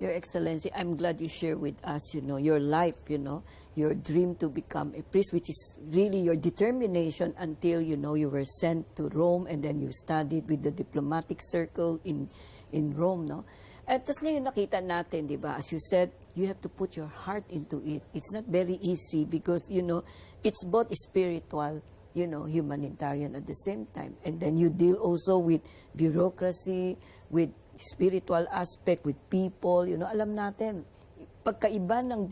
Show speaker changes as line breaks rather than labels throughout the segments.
Your Excellency, I'm glad you share with us, your life, your dream to become a priest, which is really your determination until, you were sent to Rome and then you studied with the diplomatic circle in Rome, no? At tas ngayon nakita natin, di ba, as you said, you have to put your heart into it. It's not very easy because, it's both spiritual, humanitarian at the same time. And then you deal also with bureaucracy, with spiritual aspect, with people, alam natin, pagkaiba ng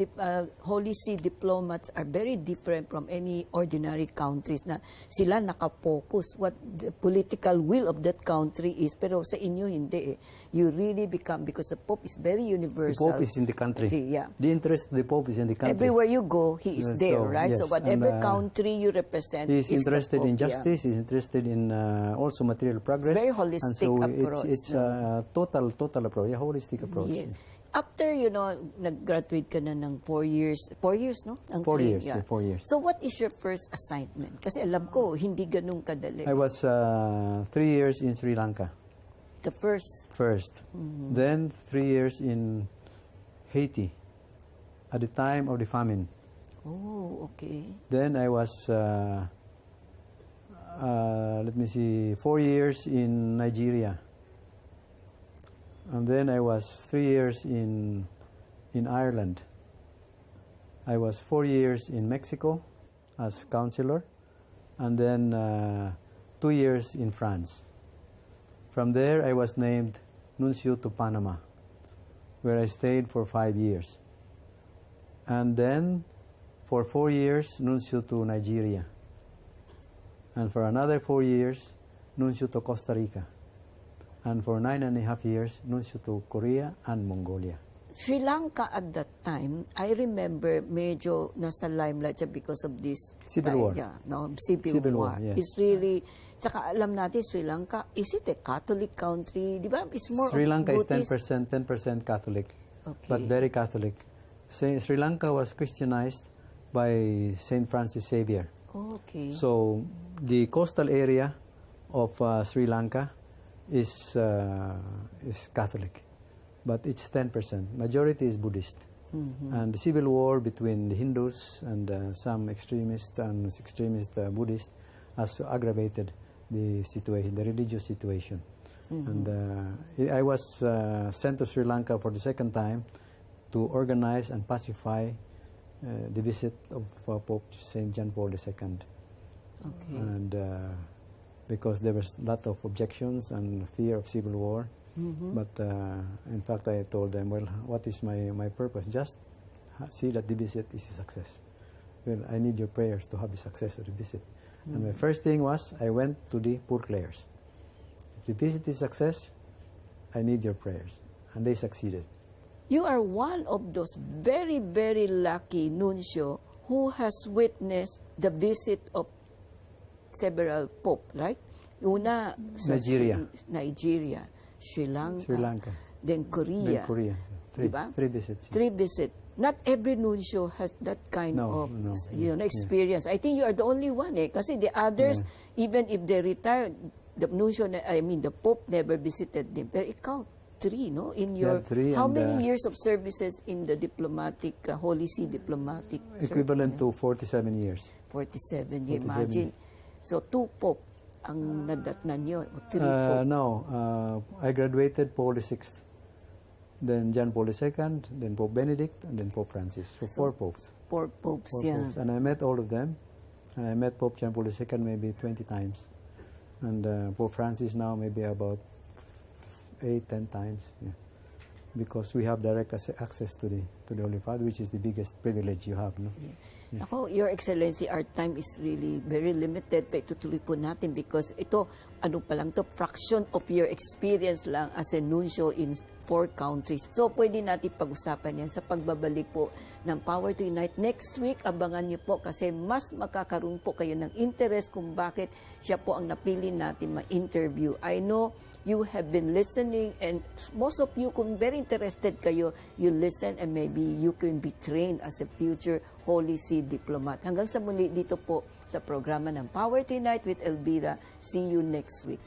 Holy See diplomats are very different from any ordinary countries na sila nakapokus what the political will of that country is. Pero sa inyo hindi eh. You really become, because the Pope is very universal.
The Pope is in the country.
Yeah.
The interest of the Pope is in the country.
Everywhere you go, he is there, right?
Yes.
So whatever country you represent,
he's interested
Pope,
in justice, he's interested in also material progress.
It's very holistic approach.
It's a total approach, a holistic approach.
Yeah. After, nag-graduate ka na ng 4 years. 4 years, no? Ang
4 years,
yeah.
4 years.
So what is your first assignment? Kasi alam ko, hindi ganun kadali.
I was 3 years in Sri Lanka.
The first?
First. Then 3 years in Haiti at the time of the famine.
Oh, okay.
Then I was, 4 years in Nigeria. And then I was 3 years in Ireland. I was 4 years in Mexico as counselor, and then 2 years in France. From there, I was named nuncio to Panama, where I stayed for 5 years. And then, for 4 years, nuncio to Nigeria. And for another 4 years, nuncio to Costa Rica. And for 9.5 years, nuncio to Korea and Mongolia.
Sri Lanka at that time, I remember medyo nasa limelight siya because of this
Civil War.
Yeah, no, Civil War.
Yes.
It's really, tsaka alam natin, Sri Lanka, is it a Catholic country? Di ba? It's more
Sri Lanka is
Buddhist.
10% Catholic,
Okay.
but very Catholic. Sri Lanka was Christianized by Saint Francis Xavier.
Okay.
So the coastal area of Sri Lanka is Catholic, but it's 10%. Majority is Buddhist. And the civil war between the Hindus and some extremist Buddhists has aggravated the situation, the religious situation. And I was sent to Sri Lanka for the second time to organize and pacify the visit of Pope Saint John Paul II.
Okay.
And because there was a lot of objections and fear of civil war. But in fact, I told them, well, what is my purpose? Just see that the visit is a success. Well, I need your prayers to have the success of the visit. And my first thing was, I went to the poor Clares. If the visit is a success, I need your prayers. And they succeeded.
You are one of those very, very lucky nuncio who has witnessed the visit of several pope, right? Una sa Nigeria, Sri Lanka, then Korea.
Three visits.
3 visits. Not every nuncio has that kind of experience. I think you are the only one kasi the others, even if they retire, the nuncio, the Pope never visited them. Pero ikaw, 3, no? In your how many years of services in the diplomatic Holy See diplomatic
equivalent to 47 years.
47 years. Imagine. So 2 Pope ang nadatnan yun, o 3 Pope?
No, I graduated Paul VI, then John Paul II, then Pope Benedict, and then Pope Francis. So 4 popes.
4 popes, yeah.
And I met all of them. And I met Pope John Paul II maybe 20 times. And Pope Francis now maybe about 8-10 times. Yeah. Because we have direct access to the Holy Father, which is the biggest privilege you have. No?
Yeah. Ako, Your Excellency, our time is really very limited. Pero itutuloy po natin because ito, ano pa lang to, fraction of your experience lang as a nuncio in 4 countries. So, pwede natin pag-usapan yan sa pagbabalik po ng Power to Unite. Next week, abangan niyo po kasi mas makakaroon po kayo ng interest kung bakit siya po ang napili natin ma-interview. I know you have been listening and most of you, kung very interested kayo, you listen and maybe you can be trained as a future Holy See diplomat. Hanggang sa muli dito po sa programa ng Power to Unite with Elvira. See you next week.